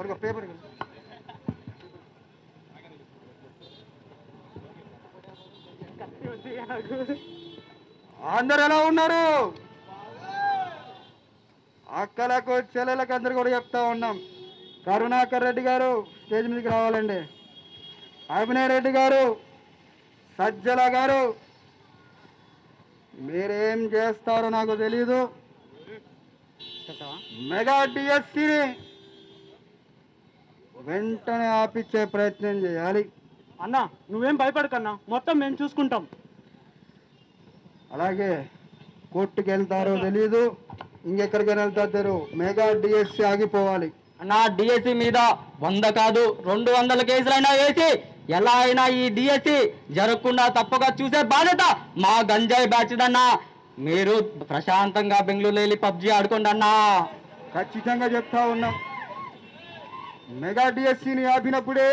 ఒక పేపర్ అందరు ఎలా ఉన్నారు? అక్కలకు చెల్లెలకు అందరు కూడా చెప్తా ఉన్నాం. కరుణాకర్ రెడ్డి గారు స్టేజ్ మీదకి రావాలండి. అభినయ్ రెడ్డి గారు, సజ్జల గారు, మీరేం చేస్తారో నాకు తెలీదు. మెగా డిఎస్సిని వెంటనే ఆపిచ్చే ప్రయత్నం చేయాలి. అన్నా నువ్వేం భయపడకన్నా, మొత్తం మేము చూసుకుంటాం. అలాగే కోర్టుకి వెళ్తారో తెలీదు, ఇంకెక్కడికైనా వెళ్తారు. మెగా డిఎస్సి ఆగిపోవాలి. అన్నా డిఎస్సి మీద 100 కాదు 200 కేసులైనా వేసి ఎలా అయినా ఈ డిఎస్సి జరగకుండా తప్పగా చూసే బాధ్యత మా గంజాయి బ్యాచ్ అన్నా. మీరు ప్రశాంతంగా బెంగళూరులో వెళ్ళి పబ్జి ఆడుకోండి అన్నా. ఖచ్చితంగా చెప్తా ఉన్నాం. మెగా డిఎస్సిని ఆపినప్పుడే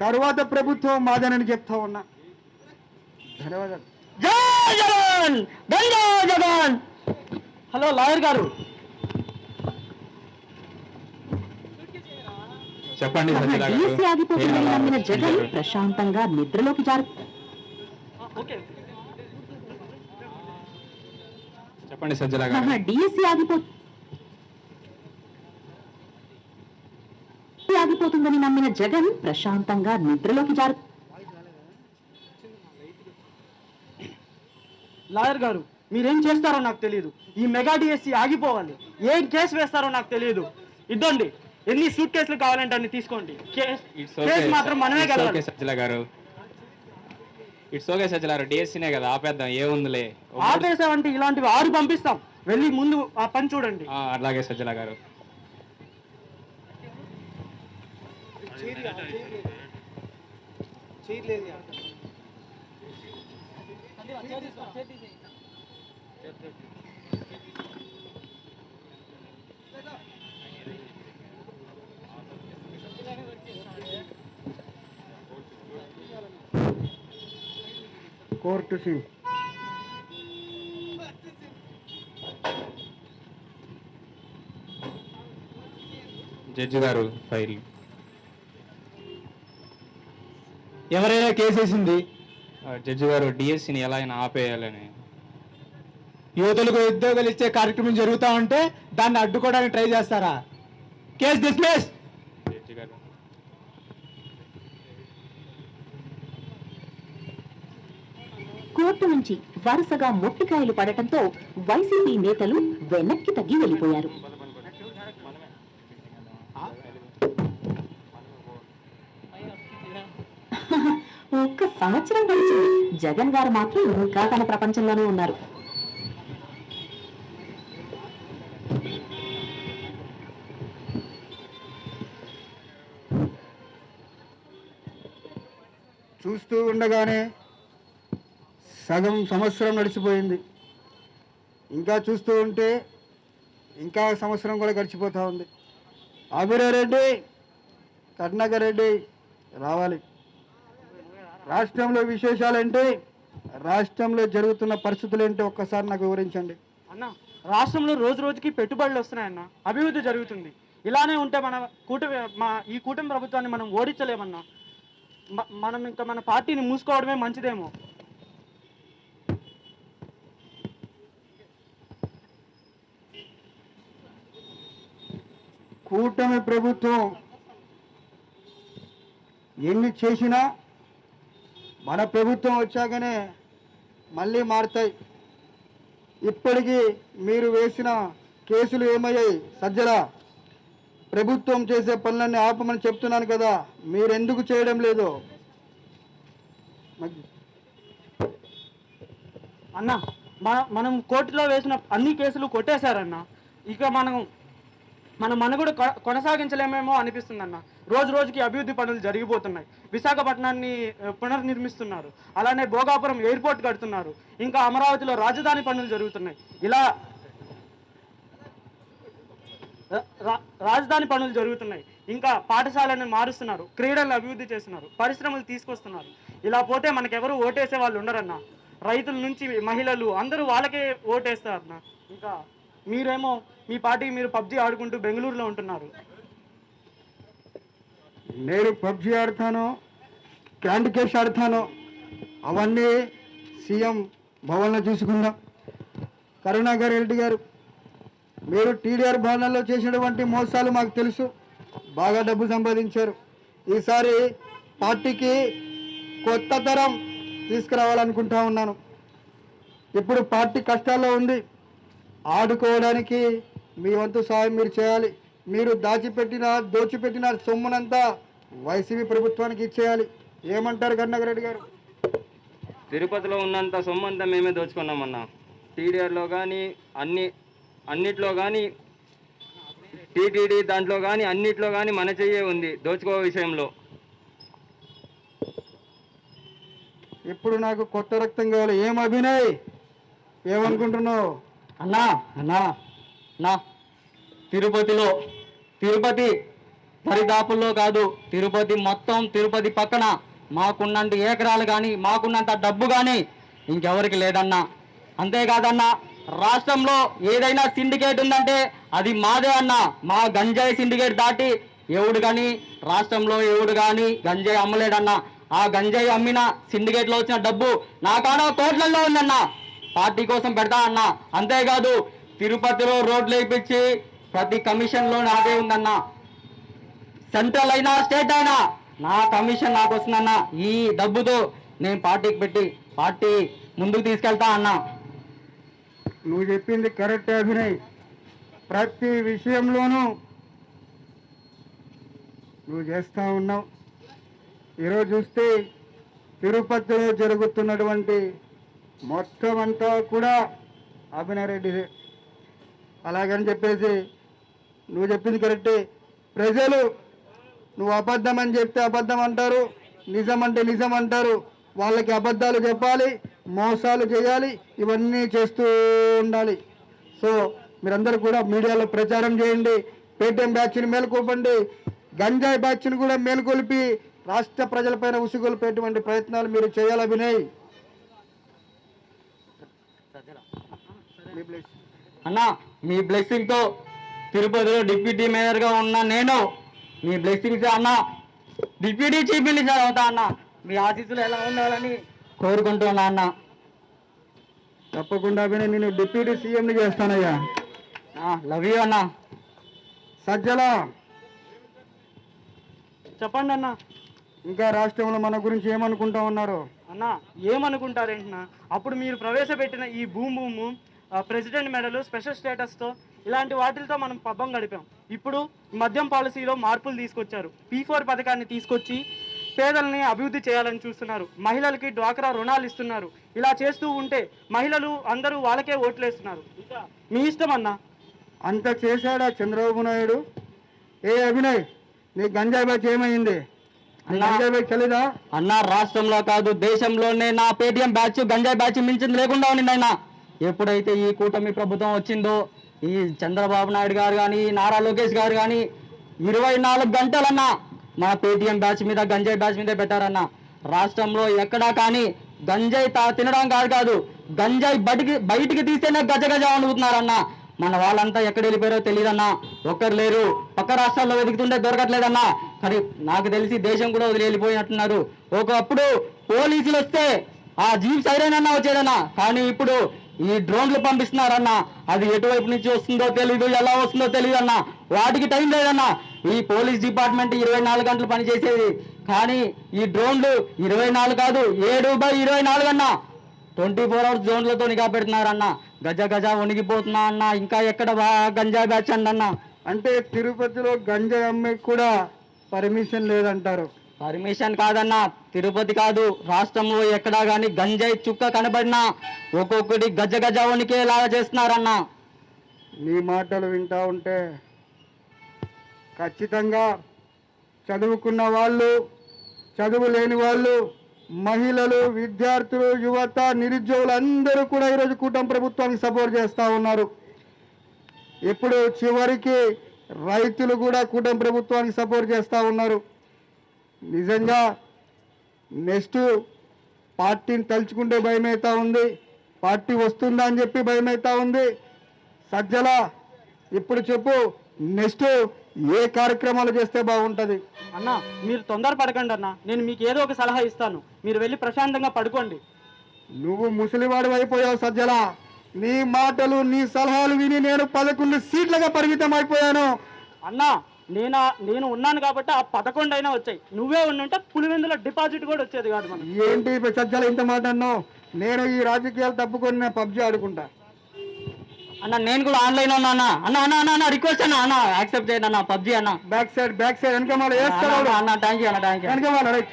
తరువాత ప్రభుత్వం మాదనని చెప్తా ఉన్నా. ధన్యవాదాలు. జై జగన్, గంజా జగన్. హలో లాయర్ గారు, చెప్పండి. డిఎస్సి ఆగిపోతుందని నమ్మిన జగన్ ప్రశాంతంగా నిద్రలోకి చెప్పండి సజ్జల గారు. డిఎస్సి ఆగిపోతుందని నమ్మిన జగన్ ప్రశాంతంగా నిద్రలోకి లాయర్ గారు మీరేం చేస్తారో నాకు తెలియదు. ఈ మెగా డిఎస్సి ఆగిపోవాలి. ఏం కేసు వేస్తారో నాకు తెలియదు. ఇద్దండి, ఎన్ని సూట్ కేసులు కావాలంటే అన్ని తీసుకోండి. కేసు మాత్రం మనమే గెలవాలి. సజ్జల గారు ఇట్స్ ఓకే సజ్జల గారు, డిఎస్సీనే కదా ఆపేద్దాం, ఏముందిలే. ఆపేసామంటే ఇలాంటివి 6 పంపిస్తాం. వెళ్ళి ముందు ఆ పని చూడండి. అలాగే సజ్జల గారు. కోర్టు సింగ్ జడ్జి గారు ఫైల్. ఎవరైనా కేసేసింది జడ్జి గారు డిఎస్సిని ఎలా అయినా ఆపేయాలని. యువతులకు ఉద్యోగాలు ఇచ్చే కార్యక్రమం జరుగుతూ ఉంటే దాన్ని అడ్డుకోవడానికి ట్రై చేస్తారా? Case dismiss. జడ్జి గారు కోర్టు నుంచి వరుసగా మొట్టికాయలు పడటంతో వైసీపీ నేతలు వెనక్కి తగ్గి వెళ్లిపోయారు. ఒక్క సంవత్సరం గడిచింది. జగన్ గారు మాత్రం ఇంకా తన ప్రపంచంలోనే ఉన్నారు. చూస్తూ ఉండగానే సగం సంవత్సరం నడిచిపోయింది. ఇంకా చూస్తూ ఉంటే ఇంకా సంవత్సరం కూడా గడిచిపోతూ ఉంది. అభినయ్ రెడ్డి, కరుణాకర్ రెడ్డి రావాలి. రాష్ట్రంలో విశేషాలేంటి, రాష్ట్రంలో జరుగుతున్న పరిస్థితులు ఏంటి ఒక్కసారి నాకు వివరించండి. అన్న, రాష్ట్రంలో రోజు రోజుకి పెట్టుబడులు వస్తున్నాయన్న, అభివృద్ధి జరుగుతుంది. ఇలానే ఉంటే ఈ కూటమి ప్రభుత్వాన్ని మనం ఓడించలేమన్నా. మనం ఇంకా మన పార్టీని మూసుకోవడమే మంచిదేమో. కూటమి ప్రభుత్వం ఎన్ని చేసినా మన ప్రభుత్వం వచ్చాకనే మళ్ళీ మారుతాయి. ఇప్పటికీ మీరు వేసిన కేసులు ఏమయ్యాయి? సజ్జల, ప్రభుత్వం చేసే పనులన్నీ ఆపమని చెప్తున్నాను కదా, మీరెందుకు చేయడం లేదు? అన్న, మనం కోర్టులో వేసిన అన్ని కేసులు కొట్టేశారన్న. ఇక మన మనుగడ కొనసాగించలేమేమో అనిపిస్తుంది అన్న. రోజు రోజుకి అభివృద్ధి పనులు జరిగిపోతున్నాయి. విశాఖపట్నాన్ని పునర్నిర్మిస్తున్నారు. అలానే భోగాపురం ఎయిర్పోర్ట్ కడుతున్నారు. ఇంకా అమరావతిలో రాజధాని పనులు జరుగుతున్నాయి. ఇలా రాజధాని పనులు జరుగుతున్నాయి. ఇంకా పాఠశాలను మారుస్తున్నారు, క్రీడలను అభివృద్ధి చేస్తున్నారు, పరిశ్రమలు తీసుకొస్తున్నారు. ఇలా పోతే మనకెవరు ఓటేసే వాళ్ళు ఉండరన్న. రైతుల నుంచి మహిళలు అందరూ వాళ్ళకే ఓటేస్తారన్న. ఇంకా మీరేమో మీ పార్టీకి మీరు పబ్జి ఆడుకుంటూ బెంగళూరులో ఉంటున్నారు. నేను పబ్జి ఆడతాను, క్యాండీ క్రష్ ఆడతాను, అవన్నీ సీఎం భవన్లో చూసుకుందాం. కరుణాకర్ రెడ్డి గారు, మీరు టీడీఆర్ భవనంలో చేసినటువంటి మోసాలు మాకు తెలుసు, బాగా డబ్బు సంపాదించారు. ఈసారి పార్టీకి కొత్త తరం తీసుకురావాలనుకుంటా ఉన్నాను. ఇప్పుడు పార్టీ కష్టాల్లో ఉంది, ఆడుకోవడానికి మీ వంతు సాయం మీరు చేయాలి. మీరు దోచిపెట్టిన సొమ్మునంతా వైసీపీ ప్రభుత్వానికి ఇచ్చేయాలి. ఏమంటారు కరుణాకర్ రెడ్డి గారు? తిరుపతిలో ఉన్నంత సొమ్ము అంతా మేమే దోచుకున్నామన్నా. టీడీఆర్లో కానీ అన్నిట్లో కానీ టీటీడీ దాంట్లో కానీ అన్నిట్లో కానీ మన చెయ్యే ఉంది దోచుకో విషయంలో. ఇప్పుడు నాకు కొత్త రక్తం కావాలి. ఏం అభినయ్, ఏమనుకుంటున్నావు? అన్నా తిరుపతి దరిదాపుల్లో కాదు, తిరుపతి మొత్తం, తిరుపతి పక్కన మాకున్నంత ఏకరాలు కానీ మాకున్నంత డబ్బు కానీ ఇంకెవరికి లేదన్నా. అంతేకాదన్నా, రాష్ట్రంలో ఏదైనా సిండికేట్ ఉందంటే అది మాదే అన్నా. మా గంజాయి సిండికేట్ దాటి రాష్ట్రంలో ఎవడు కానీ గంజాయి అమ్మలేడన్నా. ఆ గంజాయి అమ్మిన సిండికేట్లో వచ్చిన డబ్బు నా కాడ కోట్లల్లో ఉందన్నా, పార్టీ కోసం పెడతా అన్నా. అంతేకాదు, తిరుపతిలో రోడ్లు వేయించి ప్రతి కమిషన్లో నాదే ఉందన్నా. సెంట్రల్ అయినా స్టేట్ అయినా నా కమిషన్ నాకు వస్తుందన్నా. ఈ డబ్బుతో నేను పార్టీకి పెట్టి పార్టీ ముందుకు తీసుకెళ్తా అన్నా. నువ్వు చెప్పింది కరెక్ట్ అభినయ్. ప్రతి విషయంలోనూ నువ్వు చేస్తూ ఉన్నావు. ఈరోజు చూస్తే తిరుపతిలో జరుగుతున్నటువంటి మొత్తం అంతా కూడా అభినయ్ రెడ్డిదే. అలాగని చెప్పేసి నువ్వు చెప్పింది కరెక్టే. ప్రజలు నువ్వు అబద్ధం అని చెప్తే అబద్ధం అంటారు, నిజం అంటే నిజం అంటారు. వాళ్ళకి అబద్ధాలు చెప్పాలి, మోసాలు చేయాలి, ఇవన్నీ చేస్తూ ఉండాలి. సో మీరందరూ కూడా మీడియాలో ప్రచారం చేయండి. పేటీఎం బ్యాచ్ని మేలుకొల్పండి, గంజాయి బ్యాచ్ని కూడా మేలుకొల్పి రాష్ట్ర ప్రజలపైన ఉసుగొల్పేటువంటి ప్రయత్నాలు మీరు చేయాలి అభినయ్. అన్నా, మీ బ్లెస్సింగ్తో తిరుపతిలో డిప్యూటీ మేయర్గా ఉన్న నేను, మీ బ్లెస్సింగ్స్ అన్నా డిప్యూటీ చీఫ్ మినిస్టర్ అవుతా అన్నా. మీ ఆశీస్సులు ఎలా ఉండాలని కోరుకుంటున్నా అన్న. తప్పకుండా అభినయ్, నేను డిప్యూటీ సీఎంని చేస్తానయ్యా. లవ్ యూ అన్నా. సజ్జల, చెప్పండి అన్న. ఇంకా రాష్ట్రంలో మన గురించి ఏమనుకుంటా ఉన్నారు? అన్న, ఏమనుకుంటారేంటన్నా, అప్పుడు మీరు ప్రవేశపెట్టిన ఈ భూము ప్రెసిడెంట్ మెడలు, స్పెషల్ స్టేటస్తో ఇలాంటి వాటిలతో మనం పబ్బం గడిపాం. ఇప్పుడు మద్యం పాలసీలో మార్పులు తీసుకొచ్చారు. P4 పథకాన్ని తీసుకొచ్చి పేదల్ని అభివృద్ధి చేయాలని చూస్తున్నారు. మహిళలకి డ్వాక్రా రుణాలు ఇస్తున్నారు. ఇలా చేస్తూ ఉంటే మహిళలు అందరూ వాళ్ళకే ఓట్లేస్తున్నారు. ఇంకా మీ ఇష్టం అన్నా. అంత చేశాడా చంద్రబాబు నాయుడు? ఏ అభినయ్, నీ గంజాయి బ్యాచ్ ఏమైంది? గంజాయి బ్యాచ్ తెలీదా? అన్న, రాష్ట్రంలో కాదు దేశంలోనే నా పేటీఎం బ్యాచ్ గంజాయి బ్యాచ్ మించింది లేకుండా ఉంది ఆయన. ఎప్పుడైతే ఈ కూటమి ప్రభుత్వం వచ్చిందో, ఈ చంద్రబాబు నాయుడు గారు కానీ నారా లోకేష్ గారు కానీ 24 గంటలన్నా మా పేటీఎం బ్యాచ్ మీద గంజాయి బ్యాచ్ మీదే పెట్టారన్న. రాష్ట్రంలో ఎక్కడా కానీ గంజాయి తినడం కాదు, గంజాయి బయటికి తీస్తేనే గజగజ అనుకుంటున్నారన్న. మన వాళ్ళంతా ఎక్కడ వెళ్ళిపోయారో తెలియదన్నా. ఒక్కరు లేరు, పక్క రాష్ట్రాల్లో వెతుకుతుంటే దొరకట్లేదన్నా. కానీ నాకు తెలిసి దేశం కూడా వదిలి వెళ్ళిపోయినట్టున్నారు. ఒకప్పుడు పోలీసులు వస్తే ఆ జీప్ సైరన్ అన్నా వచ్చేదన్నా, కానీ ఇప్పుడు ఈ డ్రోన్లు పంపిస్తున్నారన్నా. అది ఎటువైపు నుంచి వస్తుందో తెలీదు, ఎలా వస్తుందో తెలియదు అన్న. వాటికి టైం లేదన్నా. ఈ పోలీస్ డిపార్ట్మెంట్ 24 గంటలు పనిచేసేది, కానీ ఈ డ్రోన్లు 24 కాదు 7/24 అన్నా 24 అవర్స్ జోన్లతో నిఘా పెడుతున్నారన్న. గజ వణిగిపోతున్నా అన్న. ఇంకా ఎక్కడ గంజాయి బ్యాచ్ అన్న. అంటే తిరుపతిలో గంజాయి అమ్మాయికి కూడా పర్మిషన్ లేదంటారు? పర్మిషన్ కాదన్నా, తిరుపతి కాదు రాష్ట్రంలో ఎక్కడా కానీ గంజాయి చుక్క కనబడినా ఒక్కొక్కటి గజ వణికేలాగా చేస్తున్నారన్న. నీ మాటలు వింటా ఉంటే ఖచ్చితంగా చదువుకున్న వాళ్ళు, చదువు లేని వాళ్ళు, మహిళలు, విద్యార్థులు, యువత, నిరుద్యోగులు అందరూ కూడా ఈరోజు కూటమి ప్రభుత్వానికి సపోర్ట్ చేస్తూ ఉన్నారు. ఇప్పుడు చివరికి రైతులు కూడా కూటమి ప్రభుత్వానికి సపోర్ట్ చేస్తూ ఉన్నారు. నిజంగా నెక్స్ట్ పార్టీని తలుచుకుంటే భయమవుతా ఉంది, పార్టీ వస్తుందా అని చెప్పి భయమవుతా ఉంది. సజ్జల, ఇప్పుడు చెప్పు, నెక్స్ట్ ఏ కార్యక్రమాలు చేస్తే బాగుంటుంది? అన్న మీరు తొందరపడకండి అన్న, నేను మీకు ఏదో ఒక సలహా ఇస్తాను, మీరు వెళ్ళి ప్రశాంతంగా పడుకోండి. నువ్వు ముసలివాడు అయిపోయావు సజ్జల. నీ మాటలు నీ సలహాలు విని నేను 11 సీట్లుగా పరిమితం అయిపోయాను. అన్న నేను ఉన్నాను కాబట్టి ఆ 11 అయినా వచ్చాయి. నువ్వే ఉండుంటే పులివెందుల డిపాజిట్ కూడా వచ్చేది కాదు. మనం ఏంటి సజ్జల ఇంత మాట అన్నావు? నేను ఈ రాజకీయాలు తప్పుకొని నేను పబ్జీ ఆడుకుంటా. అన్న నేను కూడా ఆన్లైన్ ఉన్నా అన్న. అన్న అన్న అన్న అన్న రిక్వెస్ట్ అన్న, అన్న యాక్సెప్ట్ చేయండి అన్న, పబ్జీ అన్న. బ్యాక్ సైడ్ వెనకమాల వేస్తాడు అన్న థ్యాంక్ యూ అన్న, థ్యాంక్ యూ. వెనకమాల రైట్.